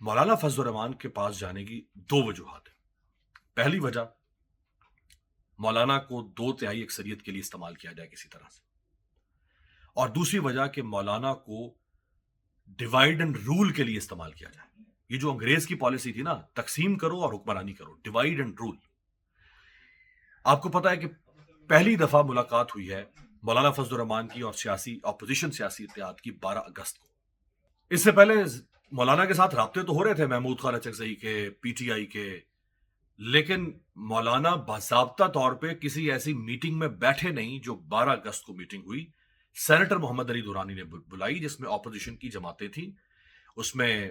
مولانا فضل الرحمان کے پاس جانے کی دو وجوہات ہیں. پہلی وجہ مولانا کو 2/3 اکثریت کے لیے استعمال کیا جائے کسی طرح سے, اور دوسری وجہ کہ مولانا کو ڈیوائڈ اینڈ رول کے لیے استعمال کیا جائے. یہ جو انگریز کی پالیسی تھی نا, تقسیم کرو اور حکمرانی کرو, ڈیوائڈ اینڈ رول. آپ کو پتا ہے کہ پہلی دفعہ ملاقات ہوئی ہے مولانا فضل الرحمان کی اور سیاسی اپوزیشن سیاسی اتحاد کی 12 اگست کو. اس سے پہلے مولانا کے ساتھ رابطے تو ہو رہے تھے محمود خان اچکزئی کے, پی ٹی آئی کے, لیکن مولانا باضابطہ طور پہ کسی ایسی میٹنگ میں بیٹھے نہیں جو 12 اگست کو میٹنگ ہوئی. سینیٹر محمد علی دورانی نے بلائی جس میں اپوزیشن کی جماعتیں تھیں, اس میں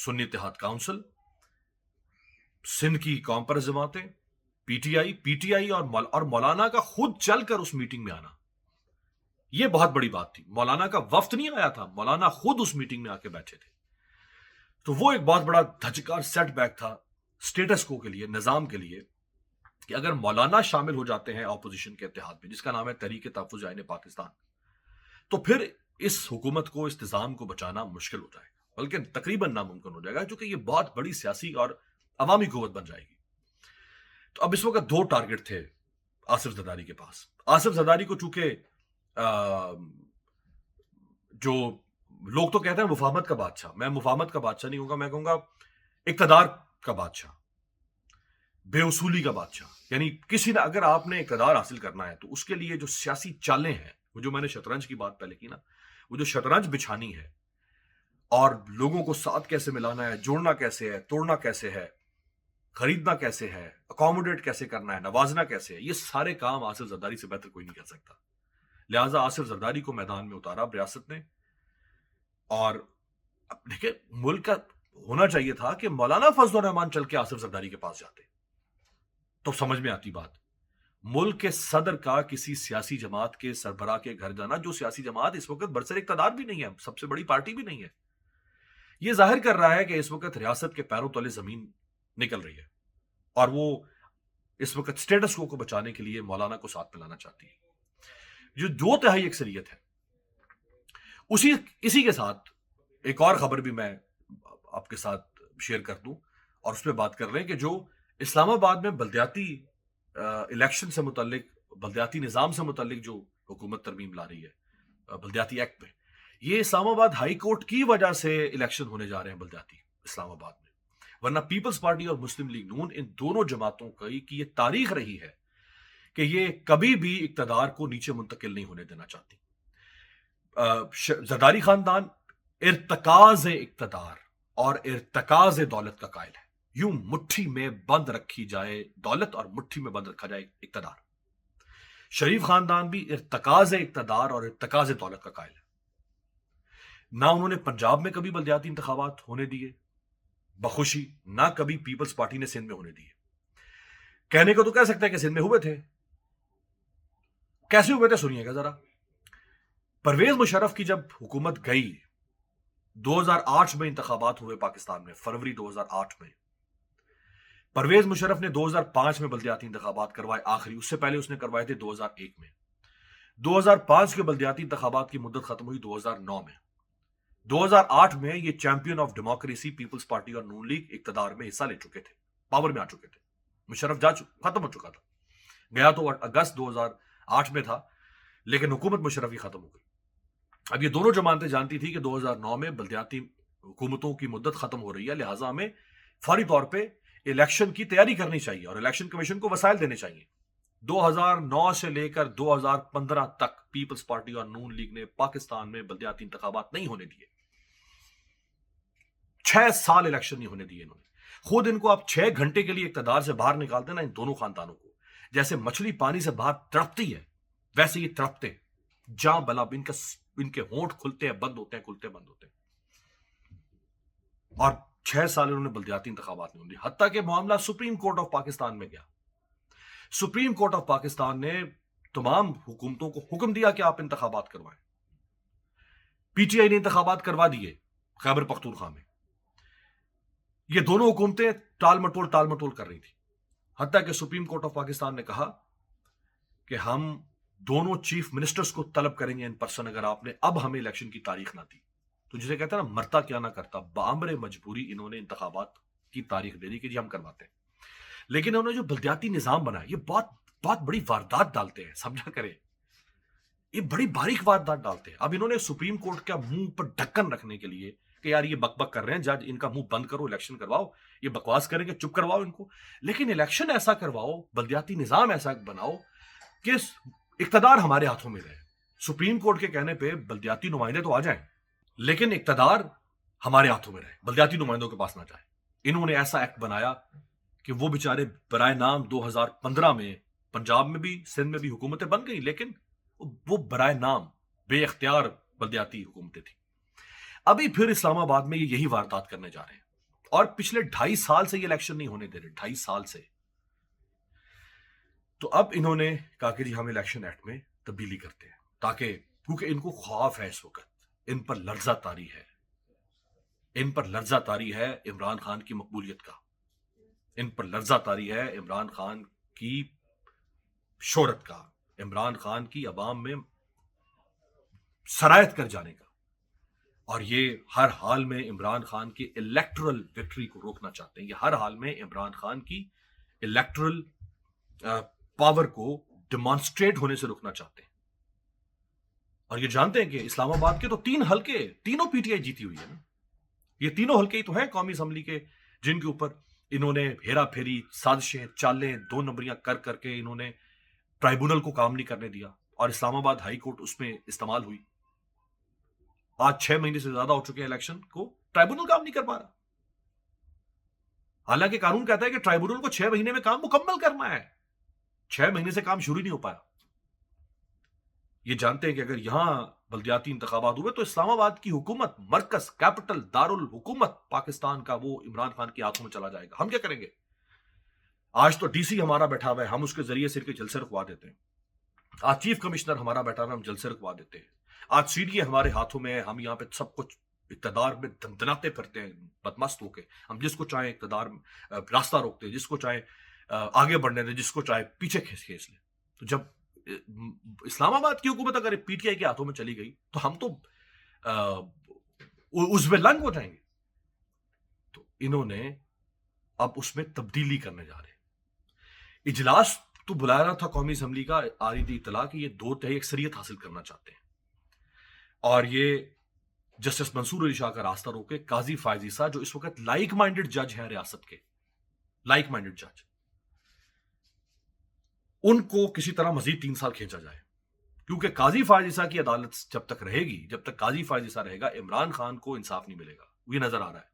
سنی اتحاد کاؤنسل, سندھ کی قوم پرست جماعتیں, پی ٹی آئی اور مولانا کا خود چل کر اس میٹنگ میں آنا. یہ بہت بڑی بات تھی. مولانا کا وفد نہیں آیا تھا, مولانا خود اس میٹنگ میں آ کے بیٹھے تھے. تو وہ ایک بہت بڑا دھچکا سیٹ بیک تھا سٹیٹس کو کے لیے, نظام کے لیے, کہ اگر مولانا شامل ہو جاتے ہیں اپوزیشن کے اتحاد میں جس کا نام ہے تحریک تحفظ آئین پاکستان, تو پھر اس حکومت کو, اس نظام کو بچانا مشکل ہو جائے گا, بلکہ تقریباً ناممکن ہو جائے گا, کیونکہ یہ بہت بڑی سیاسی اور عوامی قوت بن جائے گی. تو اب اس وقت 2 ٹارگٹ تھے آصف زرداری کے پاس. آصف زرداری کو چونکہ جو لوگ تو کہتے ہیں مفاہمت کا بادشاہ, میں مفاہمت کا بادشاہ نہیں ہوگا, میں کہوں گا اقتدار کا بادشاہ, بے اصولی کا بادشاہ. یعنی کسی نے اگر آپ نے اقتدار حاصل کرنا ہے تو اس کے لیے جو سیاسی چالیں ہیں, وہ جو میں نے شطرنج کی بات پہلے کی نا, وہ جو شطرنج بچھانی ہے اور لوگوں کو ساتھ کیسے ملانا ہے, جوڑنا کیسے ہے, توڑنا کیسے ہے, خریدنا کیسے ہے, اکوموڈیٹ کیسے کرنا ہے, نوازنا کیسے ہے, یہ سارے کام آصف زرداری سے بہتر کوئی نہیں کر سکتا. لہٰذا آصف زرداری کو میدان میں اتارا ریاست نے. اور دیکھیں, ملک کا ہونا چاہیے تھا کہ مولانا فضل الرحمان چل کے آصف زرداری کے پاس جاتے تو سمجھ میں آتی بات. ملک کے صدر کا کسی سیاسی جماعت کے سربراہ کے گھر جانا, جو سیاسی جماعت اس وقت برسر اقتدار بھی نہیں ہے, سب سے بڑی پارٹی بھی نہیں ہے, یہ ظاہر کر رہا ہے کہ اس وقت ریاست کے پیروں تلے زمین نکل رہی ہے, اور وہ اس وقت سٹیٹس کو بچانے کے لیے مولانا کو ساتھ ملانا چاہتی ہے. جو 2/3 اکثریت ہے, اسی کے ساتھ ایک اور خبر بھی میں آپ کے ساتھ شیئر کر دوں, اور اس پہ بات کر رہے ہیں کہ جو اسلام آباد میں بلدیاتی الیکشن سے متعلق, بلدیاتی نظام سے متعلق جو حکومت ترمیم لا رہی ہے بلدیاتی ایکٹ پہ, یہ اسلام آباد ہائی کورٹ کی وجہ سے الیکشن ہونے جا رہے ہیں بلدیاتی اسلام آباد میں. ورنہ پیپلز پارٹی اور مسلم لیگ نون, ان دونوں جماعتوں کی یہ تاریخ رہی ہے کہ یہ کبھی بھی اقتدار کو نیچے منتقل نہیں ہونے دینا چاہتی. زرداری خاندان ارتکاز اقتدار اور ارتکاز دولت کا قائل ہے. یوں مٹھی میں بند رکھی جائے دولت اور مٹھی میں بند رکھا جائے اقتدار. شریف خاندان بھی ارتکاز اقتدار اور ارتکاز دولت کا قائل ہے. نہ انہوں نے پنجاب میں کبھی بلدیاتی انتخابات ہونے دیے بخوشی, نہ کبھی پیپلز پارٹی نے سندھ میں ہونے دیے. کہنے کو تو کہہ سکتے ہیں کہ سندھ میں ہوئے تھے, کیسے ہوئے تھے سنیے گا ذرا. پرویز مشرف کی جب حکومت گئی, 2008 میں انتخابات ہوئے پاکستان میں, فروری 2008 میں. پرویز مشرف نے 2005 میں بلدیاتی انتخابات کروائے آخری, اس سے پہلے اس نے کروائے تھے 2001 میں. 2005 کے بلدیاتی انتخابات کی مدت ختم ہوئی 2009 میں. 2008 میں یہ champion of democracy Peoples Party اور نون لیگ اقتدار میں حصہ لے چکے تھے, پاور میں آ چکے تھے. مشرف ختم ہو چکا تھا, گیا تو اگست 2008 میں تھا, لیکن حکومت مشرف ہی ختم ہو گئی. اب یہ دونوں جماعتیں جانتی تھی کہ 2009 میں بلدیاتی حکومتوں کی مدت ختم ہو رہی ہے, لہٰذا ہمیں فوری طور پہ الیکشن کی تیاری کرنی چاہیے اور الیکشن کمیشن کو وسائل دینے چاہیے. 2009 سے لے کر 2015 تک پیپلز پارٹی اور نون لیگ نے پاکستان میں بلدیاتی انتخابات نہیں ہونے دیے. 6 سال الیکشن نہیں ہونے دیے انہوں نے. خود ان کو آپ 6 گھنٹے کے لیے اقتدار سے باہر نکالتے ہیں نا, ان دونوں خاندانوں کو, جیسے مچھلی پانی سے باہر تڑپتی ہے ویسے یہ تڑپتے ہیں. جاں بلا ان کے ہونٹ کھلتے ہیں, بند ہوتے ہیں, کھلتے بند ہوتے ہیں. اور 6 سال انہوں نے بلدیاتی انتخابات نہیں ہونے دی, حتیٰ کہ معاملہ سپریم کورٹ آف پاکستان میں گیا. سپریم کورٹ آف پاکستان نے تمام حکومتوں کو حکم دیا کہ آپ انتخابات کروائیں. پی ٹی آئی نے انتخابات کروا دیے خیبر پختونخوا میں. یہ دونوں حکومتیں ٹال مٹول کر رہی تھی, حتیٰ کہ سپریم کورٹ آف پاکستان نے کہا کہ ہم دونوں چیف منسٹرز کو طلب کریں گے ان پرسن اگر آپ نے اب ہمیں الیکشن کی تاریخ نہ دی تو جسے کہتے ہیں نا مرتا کیا نہ کرتا، بامر مجبوری انہوں نے انتخابات کی تاریخ دے دی کہ جی ہم کرواتے ہیں. لیکن انہوں نے جو بلدیاتی نظام بنایا یہ بہت بہت بڑی واردات ڈالتے ہیں، سمجھا کرے، یہ بڑی باریک واردات ڈالتے ہیں. اب انہوں نے سپریم کورٹ کا منہ پر ڈھکن رکھنے کے لیے کہ یار یہ بک بک کر رہے ہیں، جج ان کا منہ بند کرو، الیکشن کرواؤ، یہ بکواس کریں گے چپ کرواؤ ان کو. لیکن الیکشن ایسا کرواؤ، بلدیاتی نظام ایسا بناؤ کہ اقتدار ہمارے ہاتھوں میں رہے. سپریم کورٹ کے کہنے پہ بلدیاتی نمائندے تو آ جائیں لیکن اقتدار ہمارے ہاتھوں میں رہے، بلدیاتی نمائندوں کے پاس نہ جائے. انہوں نے ایسا ایکٹ بنایا کہ وہ بیچارے برائے نام 2015 میں پنجاب میں بھی سندھ میں بھی حکومتیں بن گئی، لیکن وہ برائے نام بے اختیار بلدیاتی حکومتیں تھیں. ابھی پھر اسلام آباد میں یہی واردات کرنے جا رہے ہیں اور پچھلے 2.5 سال سے یہ الیکشن نہیں ہونے دے رہے، 2.5 سال سے. تو اب انہوں نے کہا کہ جی ہم الیکشن ایکٹ میں تبدیلی کرتے ہیں تاکہ، کیونکہ ان کو خوف ہے اس وقت، ان پر لرزہ طاری ہے، ان پر لرزہ طاری ہے عمران خان کی مقبولیت کا، ان پر لرزہ طاری ہے عمران خان کی شہرت کا، عمران خان کی عوام میں سرایت کر جانے کا. اور یہ ہر حال میں عمران خان کی الیکٹرل وکٹری کو روکنا چاہتے ہیں. یہ ہر حال میں عمران خان کی الیکٹرل پاور کو ڈیمانسٹریٹ ہونے سے روکنا چاہتے ہیں. اور یہ جانتے ہیں کہ اسلام آباد کے تو 3 حلقے، تینوں پی ٹی آئی جیتی ہوئی ہے نا. یہ تینوں حلقے ہی تو ہیں قومی اسمبلی کے جن کے اوپر انہوں نے ہیرا پھیری، سازشیں، چالیں، 2 نمبریاں کر کر کے انہوں نے ٹرائبونل کو کام نہیں کرنے دیا اور اسلام آباد ہائی کورٹ اس میں استعمال ہوئی. آج 6 مہینے سے زیادہ ہو چکے ہیں الیکشن کو، ٹرائبونل کام نہیں کر پا رہا. حالانکہ قانون کہتا ہے کہ ٹرائبونل کو 6 مہینے میں کام مکمل کرنا ہے، 6 مہینے سے کام شروع نہیں ہو پایا. یہ جانتے ہیں کہ اگر یہاں بلدیاتی انتخابات ہوئے تو اسلام آباد کی حکومت، مرکز، کیپٹل، دارالحکومت پاکستان کا، وہ عمران خان کے ہاتھوں میں چلا جائے گا. ہم کیا کریں گے؟ آج تو ڈی سی ہمارا بیٹھا ہوا ہے، ہم اس کے ذریعے سے کے جلسے رکھوا دیتے ہیں. آج چیف کمشنر ہمارا بیٹھا ہوا ہے، ہم جلسے رکھوا دیتے ہیں. آج سی ڈی اے ہمارے ہاتھوں میں ہے، ہم یہاں پہ سب کچھ اقتدار میں دندناتے پھرتے ہیں بدمست ہو کے. ہم جس کو چاہیں اقتدار راستہ روکتے ہیں، جس کو چاہیں آگے بڑھنے دیں، جس کو چاہے پیچھے کھینچ لیں. تو جب اسلام آباد کی حکومت اگر پی ٹی آئی کے ہاتھوں میں چلی گئی تو ہم تو عضو لنگ ہو جائیں گے. تو انہوں نے اب اس میں تبدیلی کرنے جا رہے ہیں. اجلاس تو بلایا رہا تھا قومی اسمبلی کا، آ رہی تھی اطلاع کہ یہ 2/3 اکثریت حاصل کرنا چاہتے ہیں اور یہ جسٹس منصور علی شاہ کا راستہ روکے. قاضی فائز عیسیٰ جو اس وقت لائک مائنڈڈ جج ہیں ریاست کے، لائک مائنڈڈ جج، ان کو کسی طرح مزید 3 سال کھینچا جائے. کیونکہ قاضی فائز عیسیٰ کی عدالت جب تک رہے گی، جب تک قاضی فائز عیسیٰ رہے گا، عمران خان کو انصاف نہیں ملے گا. یہ نظر آ رہا ہے.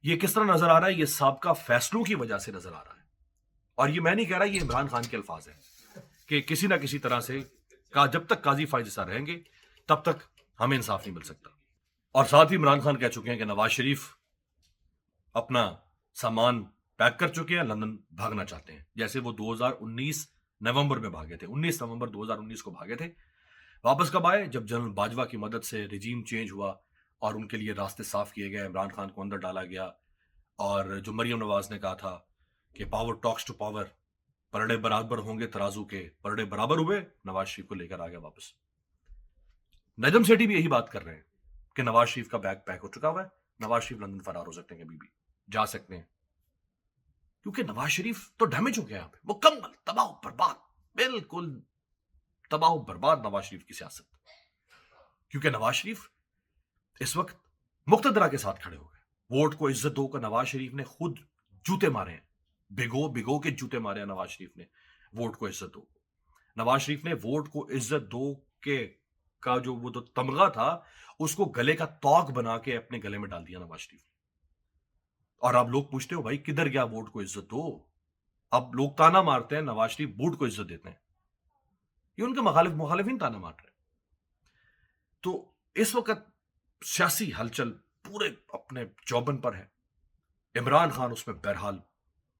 یہ کس طرح نظر آ رہا ہے؟ یہ سابقہ فیصلوں کی وجہ سے نظر آ رہا ہے. اور یہ میں نہیں کہہ رہا، یہ عمران خان کے الفاظ ہیں کہ کسی نہ کسی طرح سے جب تک قاضی فائز عیسیٰ رہیں گے تب تک ہمیں انصاف نہیں مل سکتا. اور ساتھ ہی عمران خان کہہ چکے ہیں کہ نواز شریف اپنا سامان پیک کر چکے ہیں، لندن بھاگنا چاہتے ہیں. جیسے وہ 2019 نومبر میں بھاگے تھے، 19 نومبر 2019 کو بھاگے تھے. واپس کب آئے؟ جب جنرل باجوہ کی مدد سے رجیم چینج ہوا اور ان کے لیے راستے صاف کیے گئے، عمران خان کو اندر ڈالا گیا. اور جو مریم نواز نے کہا تھا کہ پاور ٹاکس ٹو پاور، پرڑے برابر ہوں گے ترازو کے، پرڑے برابر ہوئے، نواز شریف کو لے کر آ گیا واپس. نجم سیٹھی بھی یہی بات کر رہے ہیں کہ نواز شریف کا بیگ پیک ہو چکا ہوا ہے، نواز شریف لندن فرار ہو سکتے ہیں، کبھی بھی جا سکتے ہیں. کیونکہ نواز شریف تو ڈیمیج ہو گیا یہاں پہ، مکمل تباہ و برباد، بالکل تباہ و برباد نواز شریف کی سیاست. کیونکہ نواز شریف اس وقت مقتدرہ کے ساتھ کھڑے ہو گئے. ووٹ کو عزت دو کا نواز شریف نے خود جوتے مارے ہیں، بھگو کے جوتے مارے ہیں نواز شریف نے. ووٹ کو عزت دو، نواز شریف نے ووٹ کو عزت دو کے کا جو وہ تو تمغہ تھا اس کو گلے کا توق بنا کے اپنے گلے میں ڈال دیا نواز شریف. اور اب لوگ پوچھتے ہو بھائی کدھر گیا ووٹ کو عزت دو؟ اب لوگ تانا مارتے ہیں نواز شریف ووٹ کو عزت دیتے ہیں. یہ ان کے مخالفین تانا مار رہے ہیں. تو اس وقت سیاسی ہلچل پورے اپنے چوبن پر ہے. عمران خان اس میں بہرحال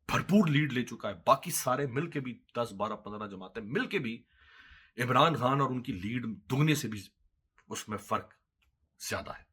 بھرپور لیڈ لے چکا ہے. باقی سارے مل کے بھی 10 12 15 جماعتیں مل کے بھی عمران خان اور ان کی لیڈ دگنے سے بھی اس میں فرق زیادہ ہے.